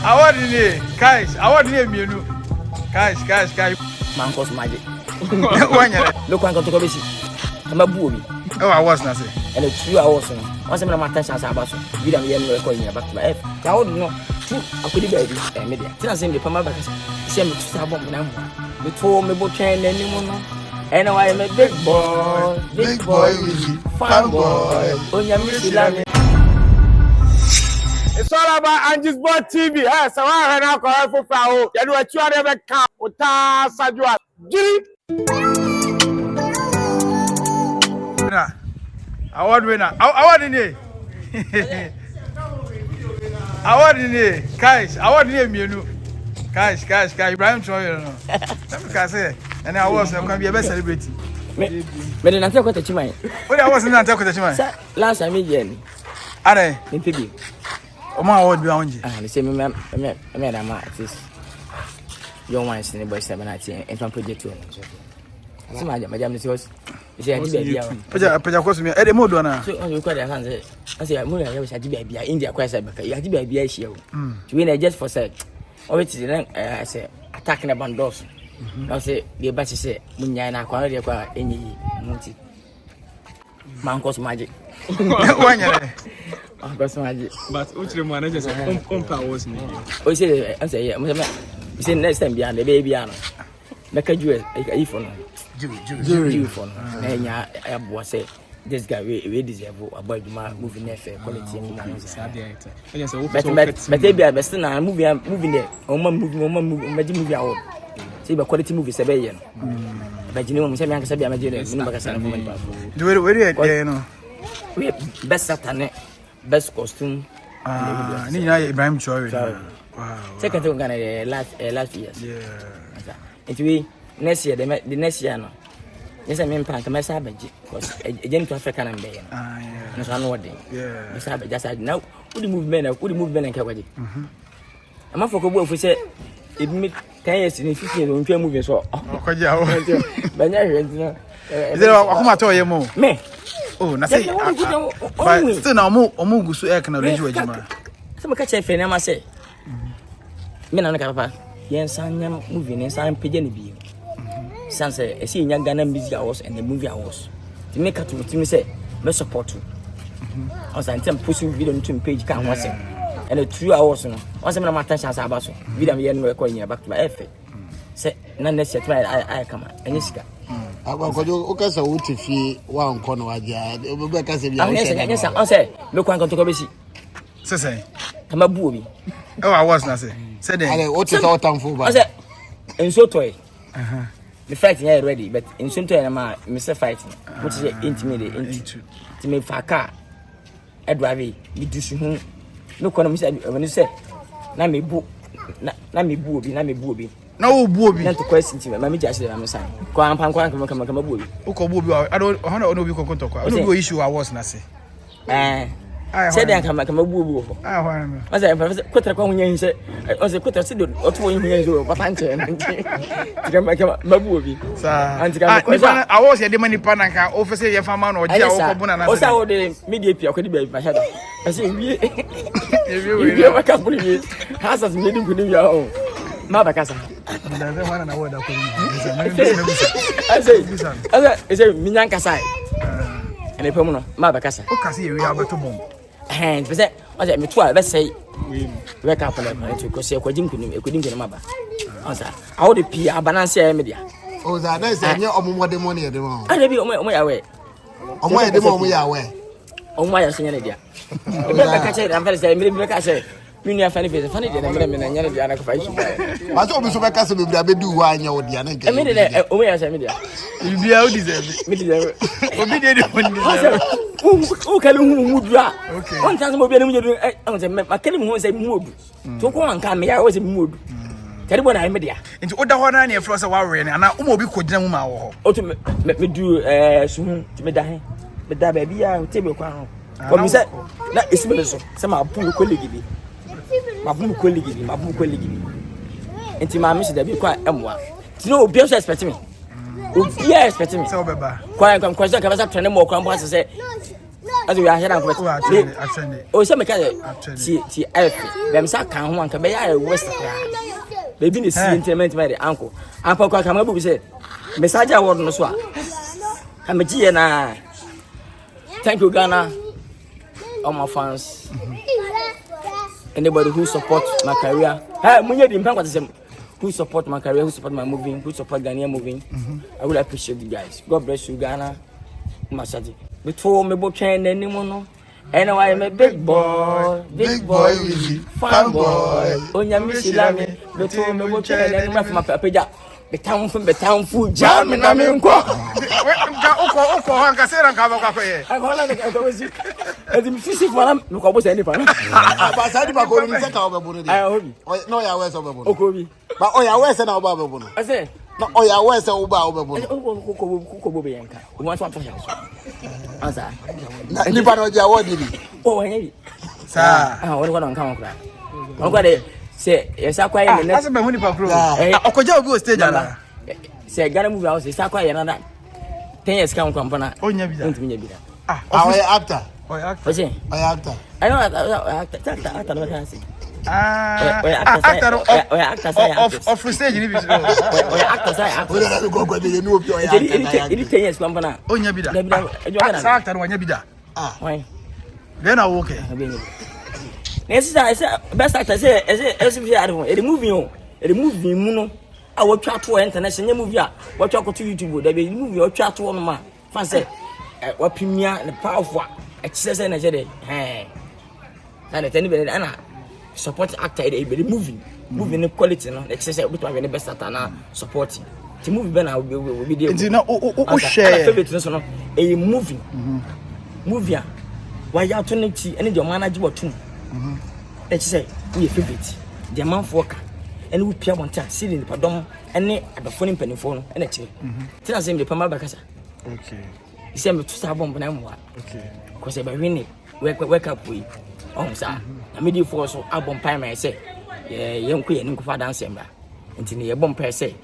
award ni guys award ni emienu guys man cause magic wanya look one to go besi ama buobi e wa awards na say and 2 hours no once me na attention as abaso video me no record here back to my ka wo no tu akodi baby media tina say me pama back say me tu sabom na mo me to me bo twen na nimu no and why me big boy fun boy onyame silame. It's all about Angie's Boy TV. Hey, so I have now for flower. You know what you are ever come. Uta Sajua. Giri. Award winner. Award ni. Award ni. Guys, award ni emienu. Guys. Ibrahim Traore no. Let me say. And I was can be a best celebrity. Me dey na tell kwata chimai. What I was na tell kwata chimai. Last time again. Are. Ni pibi. Oma award bi onje. They say me da ma artist. Young ones in the boys 7 and from project 2. So my jam is yours. Say I baby. Peja koso me. E dey modo na. So on you call that say I say mo ya say baby India kwai say baka. Ya baby here o. To win just for say. Always then I say attacking the bandos. I say the best say munya na kwa dey kwa enyi muti. Man cause magic. Wanya. But ultra manager say on powers me. O say I say yeah, say next time bia na baby ano. Make you if no. Ju for no. Na nya abo say this guy we deserve about the movie nefe quality movie. But they be best na movie there. Movie award. Say be quality movie say be yen. But you know me say me anka say be amagire me no baka say na movie pa. We there no. We best satane. Best costume. Ni na Ibrahim Traore. Wow. Second thing Ghana last year. Yeah. It we next year the next year no. Yes I mean pan come say abaji because agent to Africa na be. Yeah. No so no word. Yeah. Say abaji just now who the movement nke kwadi. Am for ko bu say e mi 10 years ni 15 years on movie so. Okoja wo. Banya hwenti no. Is there akoma to ye mo? Me. Oh, na say. But still na omo gusu e kana reji wajima. So me ka che fe na ma say. Me na no ka papa. Yen sanya movie ne san page ne bi. Sanse e see nya Ghana Music Awards and the movie awards. To make to me say me support you. On say ntem post video on page kan ho say. And the 2 hours no. On say me na ma attention say abaso. Video me yen no record nya back to my effort. Say na next year I come. Enye sika. Abakojo okasa wutifie wa nkono waja obe ka se bia o se on say me kwan kon to ko besi say kama buo bi I was na say dey ale o ti so tamfo ba on say enso toy the fight here ready but enso toy na ma me say fight which is intimate into me fa car e drive me dusu hu me kono me say na me buo bi na wo buo bi na to question ti ma me just say am say kwa ampan kama buo bi uko buo bi I don't ono bi konkonto kwa ono bi issue awards na say say dem kama buo bi ho hwana me o say kwetara kwa hunya hinse o say kwetara se do oto wo hunya hinse papa nche kama buo bi sa antika awards ye de mani pa na ka office ye fama na oji awo ko na o say o de media pia ko di ba ba shado I say we waka buli hasas me di kuni ya o ma ba kasa ndaze wana na woda ko I say minyan kasa ene pemu no ma ba kasa o kasa ye we abeto bom pese o say me to a be say we ka pole ma to ko say ko jinkuni ma ba o say how the pia abananse ya media o za na say nye omomode mo ne de mo ada bi omo ya we omo ya de mo ya we omo ya senya ne dia e be ka say am say me ka say mini afani face fani de na me na nya ne dia na ko fa isu ba ma so obi so be ka say be bia be du wa anya wo dia na nke me de omo ya say media bia o deserve me deserve obi de deserve o kale hu mudu a on tan mo bia ne mudu on say ma kale mu say mudu to ko an ka me ya o say mudu kare bo na media nti o da ho na ne fro say wa we ne ana o mo bi ko gina mu ma wo ho o to me du suhu ti me da he me da ba bia o te be kwa ho ko mi say na esime so say ma pu ko legidi ma bu ko ligidi enti ma mi se da bi kwa emwa ti no obi so expect me obi expect me say obeba kwa kwasa ka basa trene mo kwa mpo say as we are here and actually. Oh, some see F. Them sack can one can be a West. Baby is intimate by the uncle. Uncle come up with say, Messager word no swap. I'm a G na. Thank you, Ghana. All my fans. Anybody who support my career. Hey, who support my career, who support my moving, who support Ghanaian moving. I will appreciate you guys. God bless you, Ghana. Masaji. Before me book chain anymore. Anyway, I'm a big boy, fun boy. Onya misilami. Before me book chain anymore from my papeja. The town food jam and I'm in qua. Oko hankasera nkabako ye. I go like I was you. As in physics for them, look about any fan. But I didn't go to check out about it. I hope. No, you are West of Okobi. But oh, you are West and Obama. I say. No, oh, you are West of Obama. Kuko Bianca. We want to house. Answer. You know what did he? Oh, hey. Sir. Ah, what on come on. Okay, say, yes, I quite a That's a money for crew. Okoja will stage. Say, Ghana move house, is quite another 10 years come company. Oh, yeah, I actor. What's it? I actor. I know actor. Of stage, you actors. Go you know your it 10 years company. Oh, yeah, be that. Actor, when you be that. Why? Then I walk it. Yes, I said, best actor, say, as if you had one, a movie, Muno. I will try to international movie. What you go to YouTube, there be movie or chat to one man. Fancy, what premiere and the powerful excess energy. Hey, and at anybody, Anna support actor, the moving quality, no excess, which are the best actor now supporting. The movie, Ben, I will be there. You know, share favorite, a movie. Why you are 20 and your manager or two? Let's say, we favorite. The man for and we peer one time, sitting in the pardon, and the phone penny phone, and a chair. Tell us him the Pama Bacasa. Okay. He sent me to Sabon Banamwa. Okay. Because I winning, wake up with. Oh, sir. I made you for so album pie, I say. Yeah, young queen and father answer. Until the bomb per se.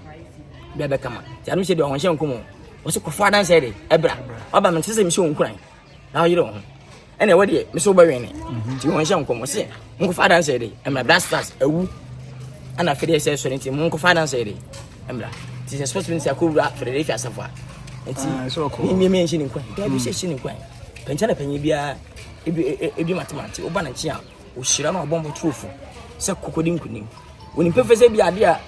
Bebe come. Tell me, she don't want to come. What's a father said? Ebra. Obama says, I'm crying. Now you don't. Anyway, Miss Oberyn. You want to come, say. Uncle father said, and my blasters, a woo. And I feel say so into Munko finance area. Embra. It is supposed to be a cool rap for the day as of what. And so me mentioning quite. There be saying quite. Penchana penibia, it be mathematics, Obanachia, or Shirama bomb truthful. So cooking couldn't. When you prefer say be idea,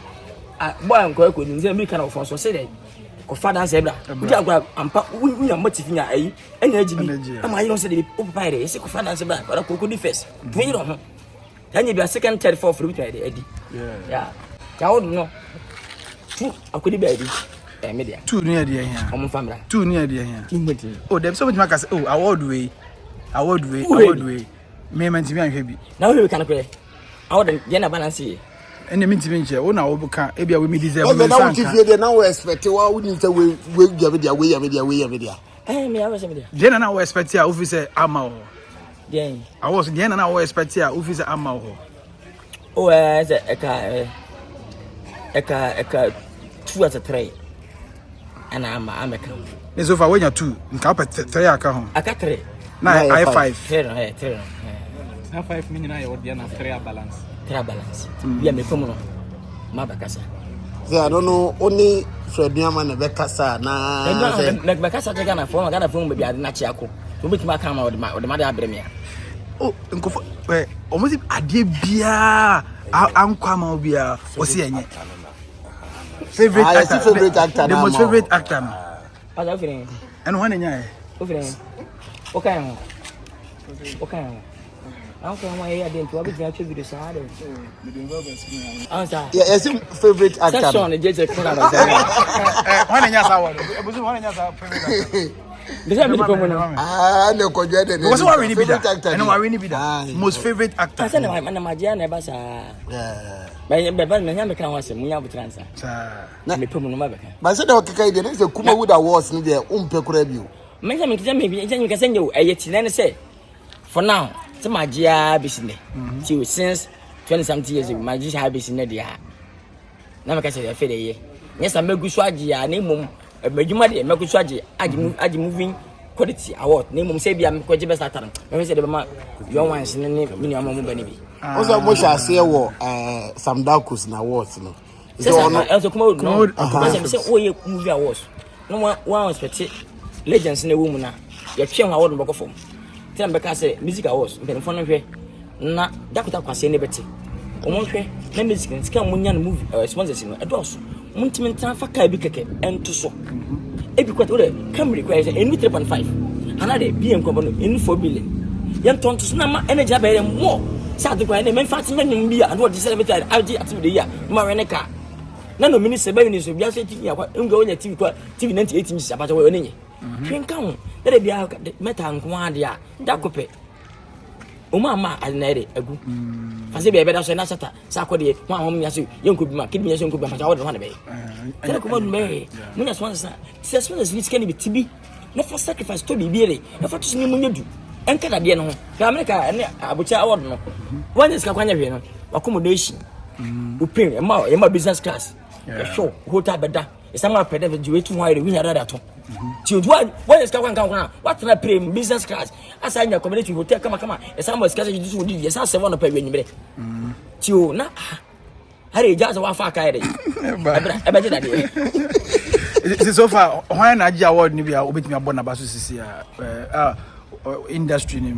boy and quite couldn't say me kind of so say that. Father Zebra, we are motivating a energy. Am I don't say the open pie, a sick father Zebra, but a cocoa face. Pay on. Then you be a second, third, fourth fruit, Eddie. Yeah. I wouldn't know. Two, I could be a media. Too near the here. I'm family. Too near the here. Oh, there's so much Marcus. Oh, I would way. Me and me heavy. Now we can play. I wouldn't get a balance here. And the minty, oh, now we can't. Maybe we meet this. Now expect what wouldn't say we give it away, media. Hey, me, I was a media. Then I expect your officer Amao. Yeah. I was again and I expect your officer Amao. Oh, as a 2 as a 3. And I'm a count. It's over when you're 2. In carpet 3 account. I got 3. Now I 5. 3. Now 5 million I would be enough 3 balance. 3 balance. We are me come on. Mabakasa. I don't know, only Fred Newman and Becassa. Now, Becassa taken a phone, I got a phone, maybe I did not check. To make my camera or the mother Abremia. Oh, almost a dear beer. I'm come beer. What's he? Favorite actor. The most favorite actor. And one in your okay. I don't know why I didn't want to attribute the side. Yes, favorite actor. That's on the judge. One in your hour. It was one in your favorite. No, what's what really be that? I know I really be that. Most favorite actor. I said, my dear, never saw. By the can was a Muya transfer. Let me put my mother. But I said, okay, there is a Kuma Wood Awards in there, review. Maybe you can send you a yet then say. For now, to my dear business. Since 20-something years, my dear have business in the year. Never can say a fair. Yes, I'm a good swaggy, I name Majumadi, Makuswaji, I moving quality award name mum say bia me kwaje best actor me say de be ma young ones ne minimum mu ba ne bi also mo sha say wo Sam Dakus na awards no so come out no because say oh ye movie awards no one expect legends na wo mu na ye twe award no bokofom tell be ka say music awards be no hwe na dakuta kwase ne beti omo hwe na music ntika munya no movie sponsors no edoso muntimi ntan fa kai bi keke ento so ebi kwata ore Camry kwa say enu 3.5 anade bi enko no enu 4 billion yen tonto so na ma energy abere mo sa de kwa ne men fat men bi and what dey celebrate aji ati de ya ma we ne ka na no minister ba ni so bia so TV akwa ngo onya TV kwa TV 98 inches abacha we onye twenka ho de bia meta nko ade a dakope o mama alinere agu fase bia beda so na sata sa akode ho ahom nya so yenko bi ma kidi nya so yenko bi ma cha wo de ho na be tele ko mo be munya sponsor sponsors ni skani bi tibi na for sacrifice to bi biere na for to ni munya du enka da de no ka America ne abucha award no wanya ska kwanya hwe no accommodation upin ema business class show hotel beda isama pede de we 200 we nyara dato ti wanya ska kwanka what na pay business class asa nya accommodation hotel kama isama ska je du di yesa 7 no pa we nyimre ti o na hare jaza wa fa ka ere ebe je da de so far when na gia award ni bia obetimi abona ba so sisi industry ni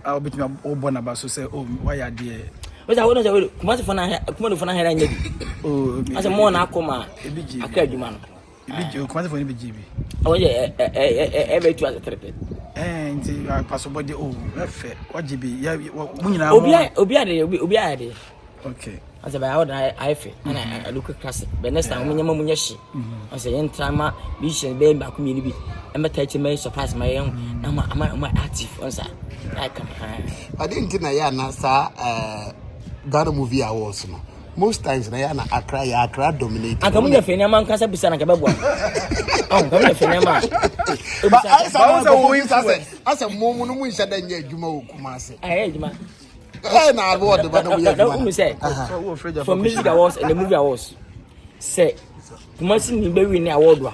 obetimi abona ba so say oh why are there we say we kuma se fona hera nya bi asa mo na akoma aka adwuma no ebiji kuma se fona ebiji bi o je ebe tu as trepet nti paso body oh efe waje bi ya munyina obi ade okay asa ba award I fe na look classic be next time munya shi asa yen trama bi shi be ba kuma ni bi emeta chi me surprise my young na ma active on sa I come I didn't na ya na sa Ghana Movie Awards no most times na ya na Accra dominate akamunya fe na man kasa bisa na kebabo akamunya fe na ma but asa mo no mu nshada nya adwuma wo Kumase adwuma na award ba no adwuma say for music awards and the movie awards say Kumase ni be win award wa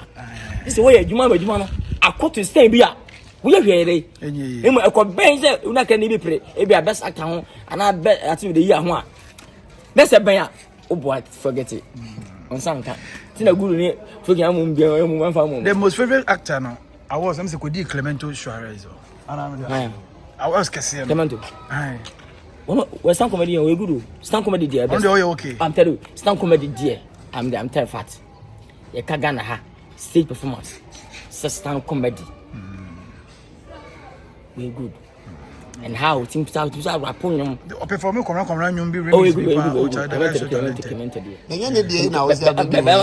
this way adwuma no akoto stand bi a we hwe dey emu ekoben say una kan ni bi pre e bi best actor ho ana be ati de yi ho a best ben a obo forget it on sanka tina guru ni fogi amu bi emu man fa mu the most favorite actor no I was say Kodi Clemento Suarez ana I was kese Clemento we stand comedy we good stand comedy there best okay I'm tell you stand comedy there I'm tell fat ye ka Ghana ha stage performance stand comedy we good and how things start to rapon performing come nyum bi remix nya ne die na was be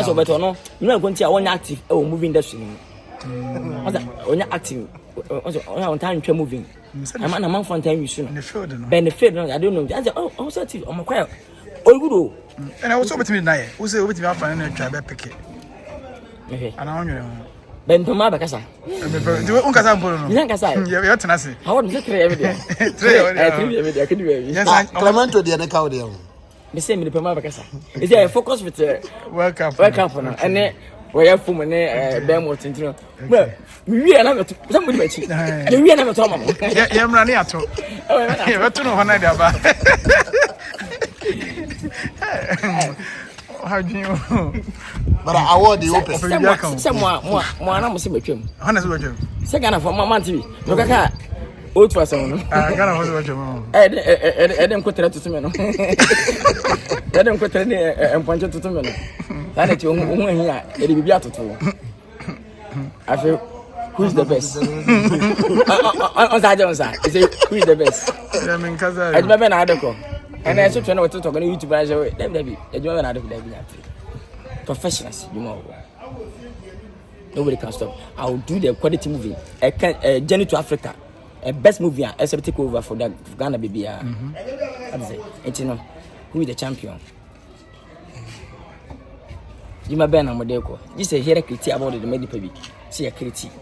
so beto no you go ntia onya active e movie industry ni onya active on time twa moving am na man for time you soon benefit no I don't know just oh so active am quite oh good oh and I was so betimi na ye wo say obetimi afa na twa be pick ana onwere ben toma ba kasa di we unkasa mpolo no nya kasa ye tena se how would you try every day yes Clemento de na ka de me say me toma ba kasa is there focus with welcome no and we have fun ne ben mo tintino me wi na meto somebody machi ye wi na meto mama ye mra ne ato ye beto no hona de aba how do you but award the open say mo ana mo se betwem hona se betwem se Ghana for man TV no kaka o tu asem no Ghana for betwem edem ko tere tutu me no edem ko tere ne emponche tutu me no na ti ohun ehin a ede bibi atoto I feel who is the best on sa say who is the best ya men kaza I remember na adeko and I so to know to talk on YouTube and say dem ejuma na adeko dem professionals you know nobody can stop. I will do the quality movie Journey to Africa best movie I say take over for the Ghana baby what is it you know who is the champion Jima Ben Amodeko this is here critique about the medical baby see a critique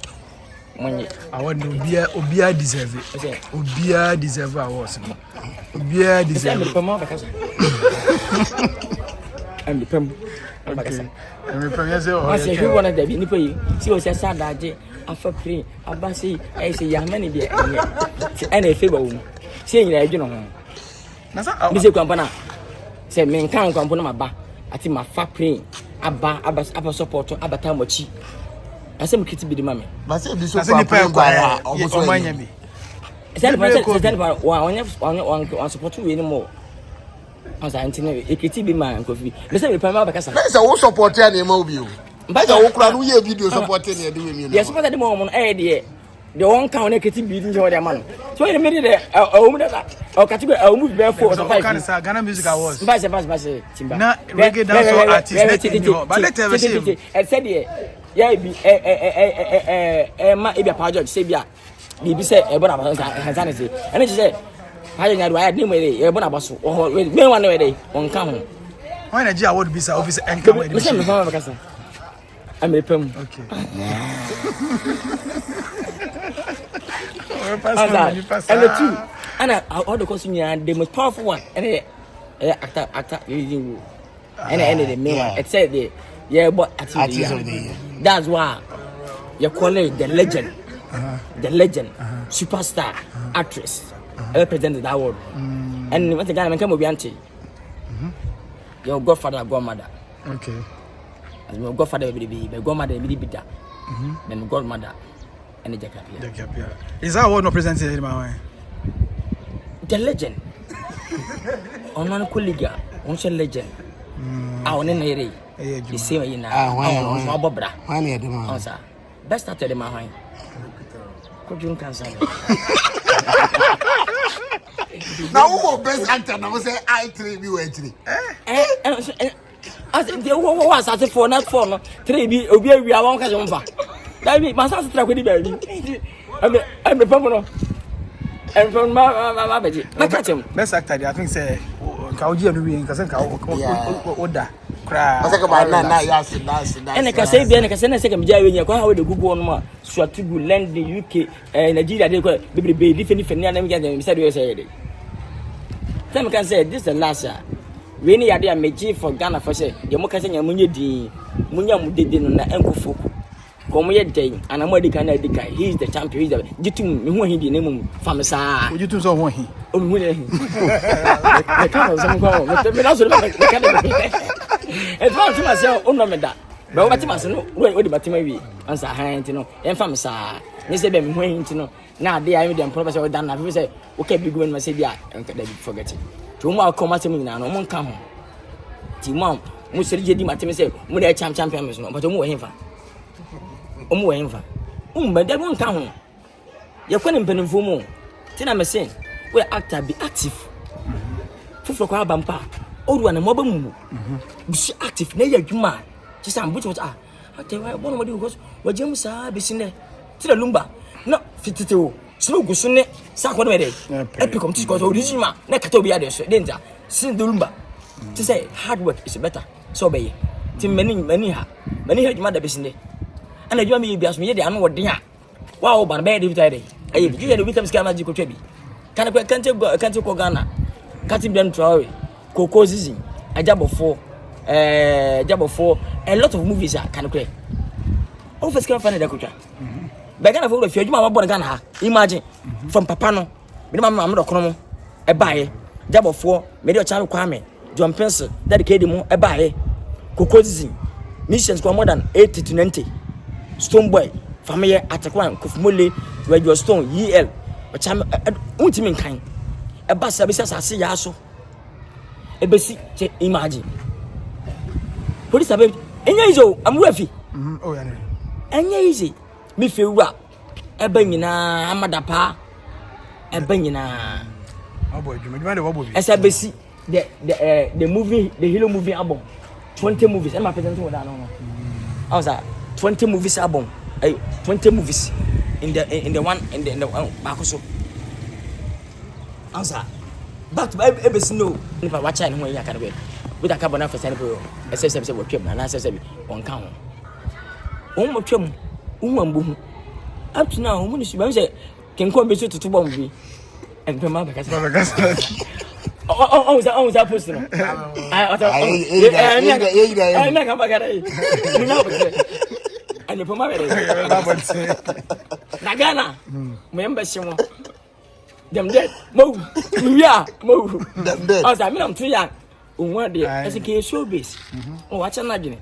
money I want obia deserve it obia deserve awards obia deserve I'm the pem okay and we premier say I say who wanna be ni pay see o say sadage afa pray abasi I say ya mani bi and a favor say you adwene ho na sa bi se kwampa na say men kan kwampa na maba ati ma fa pray aba support abata mochi ase me kiti bi di mame ba say bi so kwa o manya bi say ba wa support we ni mo asa antine ekiti bi ma nkofi me say me pa ma bakasa say wo support ya na ma obi o ba say wo kura no ye video support na de we mi no yes support de mo de the one count na ekiti bi nje o de ma no so you made the o da o category o move be 4 or 5 kan sa Ghana Music Awards ba timba na reggae dance artist ba let ever see e said yeah bi ma e bia pa George say bia bi say e bona ba hansa ne say ene say haje nya do ya ni mo e bona ba so o me wan we dey on ka ho why Nigeria award be sa office enka mo me say me fa ma kasa amepem okay and the two and all the costume the most powerful one and actor using and the main one it said the but that's why you call it the legend superstar actress represented that word and what the guy come be auntie your godfather godmother okay as my godfather be godmother be that then godmother and the Jakapia. Is that what not presented in my way? The legend. On one colleague, on legend. Our name is same in now. Bobra. Answer. Best started in my mind. Could you cancel? Now who best actor now say I 3 be way 3. As the was at for not for 3 be obi we are one can fa. That be my son's track with the baby. I'm the permanent. And from my baby. Best actor, I think, say, Kauji and we in Kasanka Oda. And I can say, Ben, I can send a second Jerry in your car with the Google on my Swatugu land the UK, Nigeria, they call baby, different and get them said, you say. Then I can say, this is the last year. We need idea made for Ghana for say, the Mocassin and Munyam did in the Uncle. Come here, day, and I'm ready. Can I decay? He is the champion. He's the you to me he didn't name Famasa. Would you do so? He I can't some go. But also, it's not to myself, that. But what must know where the Batima answer hand, you know, and Famasa. They say, Ben, when to know. Now they are in Professor Dan. I say, okay, be going, Masabia, and forget it. Tomorrow, come at me now, no one come home. Timon, Musri Matima say, when I champion, but I'm him. Omo enfa but that won't come you can pen for mo tina me say we actor be active fufu kwa bampa odu na mo ba mu be active na ya dwuma ti sam buti what actor why bono mo di because we jam sa be sine tina lumba na fitite o sino gusu ne sa kwa me dey epic come to go original na kata obi ade so danger sin the lumba to say hard work is better so be ti many dwuma da be sine and I me be as me dey anu wodi a wow ban be dey bitare ayi you dey with them scam magic ko twa bi kan go Ghana katim dem trawe Koko Zizi ajabofo a lot of movies are kan kwe o first can find the kotwa be Ghana for fi adwuma ma Ghana ha imagine from papa no me mama do kono mo e baaye jabofo me dey Charles Kwame John Pencil dedicate mo e baaye Koko Zizi missions for more than 80 to 90 Stone Boy, family Atakwan, Kufmole, Radio Stone, EL, which I'm ultimate kind. A bus services I see also. A basic imagine. Police are easy, I'm worthy. Oh, yeah. And easy. Me feel rap. A bangina, Amadapa, a bangina. Oh, boy, you made a as I see the movie, the hero movie album, 20 movies, and my present one. I was at 20 movies album, 20 movies in the one Bakuso. Answer. Back to every snow. If I watch it, when you can wait with a carbon for Senegal, SSM will trim and SSM on count. Trim, boom. Up to now, when you say, can come to 2 bomb and come up because oh, that person. I And the Pomare. Nagana. Remember, Simon. Them dead. Move. Yeah, move. Them dead. I mean, I'm too young. One day, as a case showbiz. Oh, what's an agony?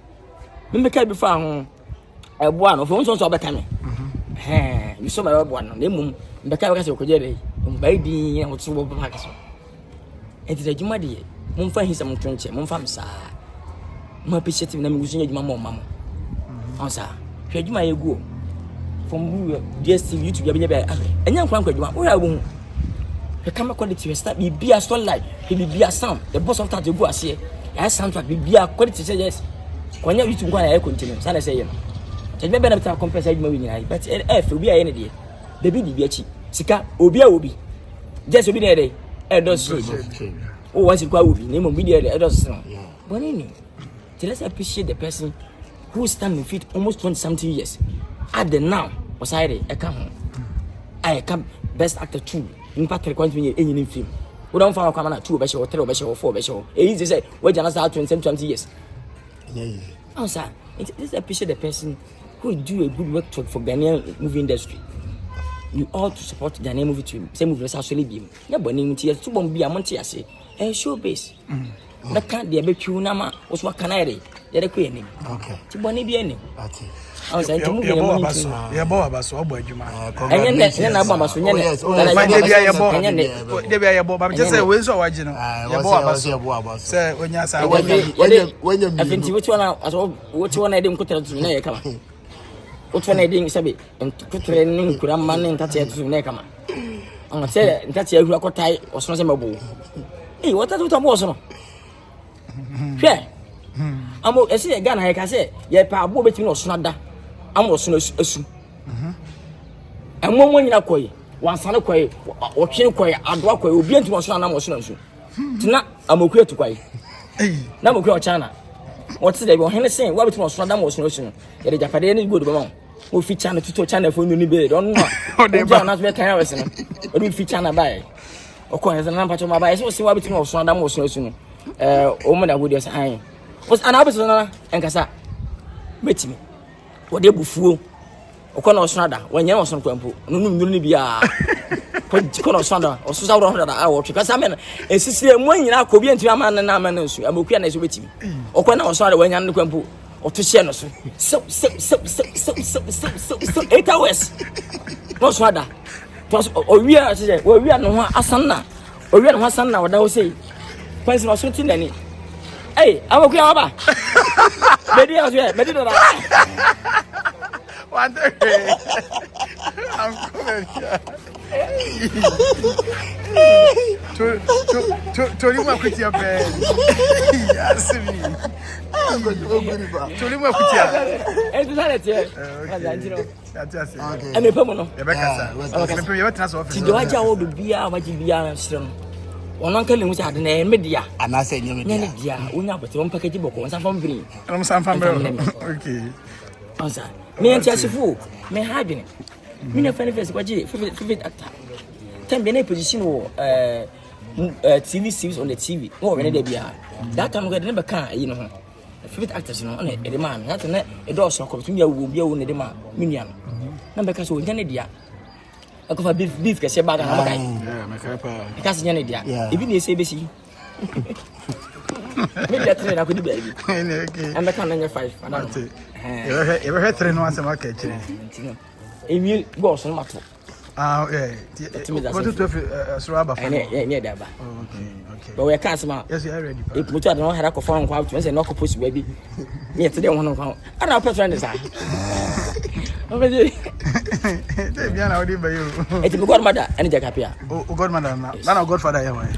Remember, before a one of one's also becoming. You saw my one, the moon, the carcass of Kojere, baby, and what's over Paxson. It is a Jumadi. Mumfa his some trench, Mumfam, sir. My picture in the museum, mamma. Answer. Should you my go from DSTV YouTube? And young Frank, where I won't. The camera quality start be a strong light, he will be a sound. The boss of time to go as here. As soundtrack be a quality say yes. When you to go and continue, Sana say, I never have compensate my but F will be any day. The baby cheap. Sika, Obia will be. Just will be there. Oh, what's it called? Name of video, the others. But anyway, let's appreciate the person who stand in feet almost 20-something years. At the now, was I come. I come best actor 2. In fact, I can't be any film. We don't find a camera 2 or 3 or 4 or easy to say, we're just out 20 years. Oh, sir, let's appreciate the person who do a good work for Ghanaian movie industry. You ought to support Ghanaian movie to same movie as actually be. Yeah, but name tears to be a monty, I say, a show base. That can't be a bit you, Nama, was what can I read? You're a queen. Okay. To Bonnie be any. I was saying to move your money. You're more of us, or boy, you might. And then I was when you're just say, where's your original? Say, when you're saying, when you're which one I didn't put to the neck. Which one I didn't say, and put training, could a man and touch it to the neck. I'm saying that's a rock tie or something. Hey, what are you was? Yeah. I see a gun, I can say, yeah, Pabo between us, Nada. I'm also a soon. And one in a quay, one son of quay, or chin quay, and walk will be into us, and I'm also soon. Tonight, I'm okay to quay. Now, we'll go China. What's the day? Well, Henry saying, what between us, Nada was no soon. Yet, the Japanese good along. We'll feature China to China for new bed. Don't know. They're not very tired, but we feature China by. Of course, as a number to my bias, we'll see what between us, Nada was no soon. Woman, I would just hang. Was an Abisona and Cassa. Wait me. What they buffo? Okono Snada, when you're on some campo, no be a Kono Sanda or Susan hour because I mean, a sister when you are Kobian to a man and a man, I'm okay as with him. Okono Sanda when you're on the campo or to Shenos. So 8 hours. No Swada. Or we are no Asana or we are no Asana, what I will say. When's not something any? Hey, I'm okay, Abba. Maybe I was here, maybe not. One day, I'm coming here. To you, my pretty bed. Yes, me. To you, my pretty. And to that, and the Pomono. Do I tell the beer, what you be a strong? One uncle was at the name media, and I said, yeah, we know, but one package book on some green. I'm some family. Okay. Answer. Me and Chelsea fool, may have been. Me no funny face, what you favorite actor. 10 minute position or TV series on the TV. Oh, when they be that time we never can, you know. Favorite actors, you know, on a demand. That's a door so come to me, will be on the demand. Minion. Number because we can idea. I go for beef, can say bag and yeah, my papa. Because you're an idea. Even the CBC. Maybe I train, I could do baby. I'm a can 5. I don't know. You ever heard 3 once a market? If you go on matter. Ah, yeah. What do you have a Suraba? Near that. Okay. But we can't smile. Yes, you are ready. If we don't have a phone call to us and knock a pussy baby. Near today, one of them. I don't know, friend is I. It's a godmother and a jackapia. Oh, godmother, not a godfather.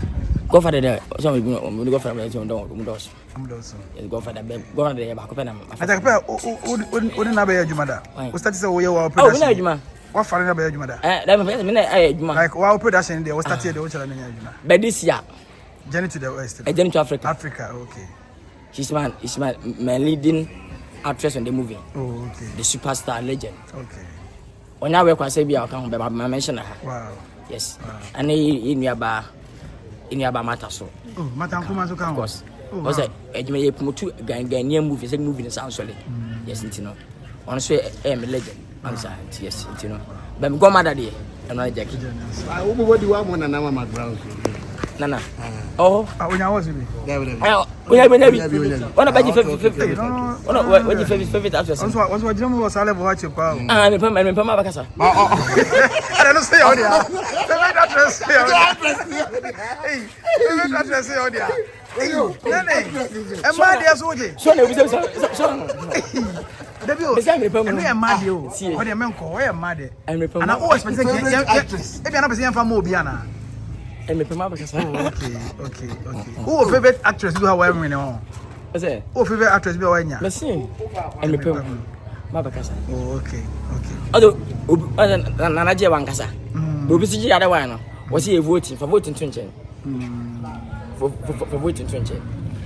Godfather there, some will go from the doors. Go for the bed, go on the back of them. I think, wouldn't have a Jumada. What's that? So we are production. What for a Jumada? Like wow, production, they was started the ocean. But this year, journey to the west, a journey to Africa. Africa, okay. She's my leading actress in the movie. Oh, okay. The superstar legend. Okay. When I work on Sabia, I can't mention her. Wow. Yes. And in your bar matter so. Oh, Matam Kumazo, of course. Was it a Ghanaian movie? It's a movie in Sound Solid. Yes, you know. on so me legend I'm sorry yes you know but me go mother there I'm not Jackie What do you want na mama ground Nana oh Onya was me we wanna buy you favorite what you favorite actress once what you was all watch kwa me pama bakasa I don't say on there favorite actress hey favorite actress on there Nene mad ya soje so na so Debio me mad yo o de menko o mad and I always expect actress e be na person fa mo obi ana me pama bakasa okay who favorite actress do how we win on say who favorite actress be wanya merci me pama bakasa okay although nana je wankasa obi si ya da wan no wo se voting for voting to nchen for voting to nchen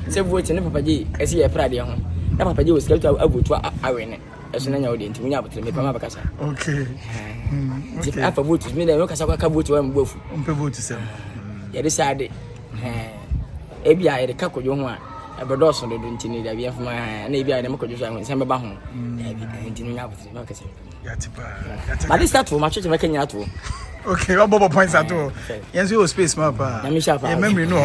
se voting ne papa je esi ya prade ho na papa je wo sika to avotu awene eso na nya odi nti munya abotre me pama bakasa okay if I vote me na kasa ka vote wa mbofu mpe vote sem ya decide ebia ya ka kodwo ho a ebedoso do nti ni da bia fuma na ebia na makodwo so nsem beba ho nti munya abotre me bakasa ya tipa but this start to match me kenya to okay what bobo points at all yenso your space map na me sha fa memory no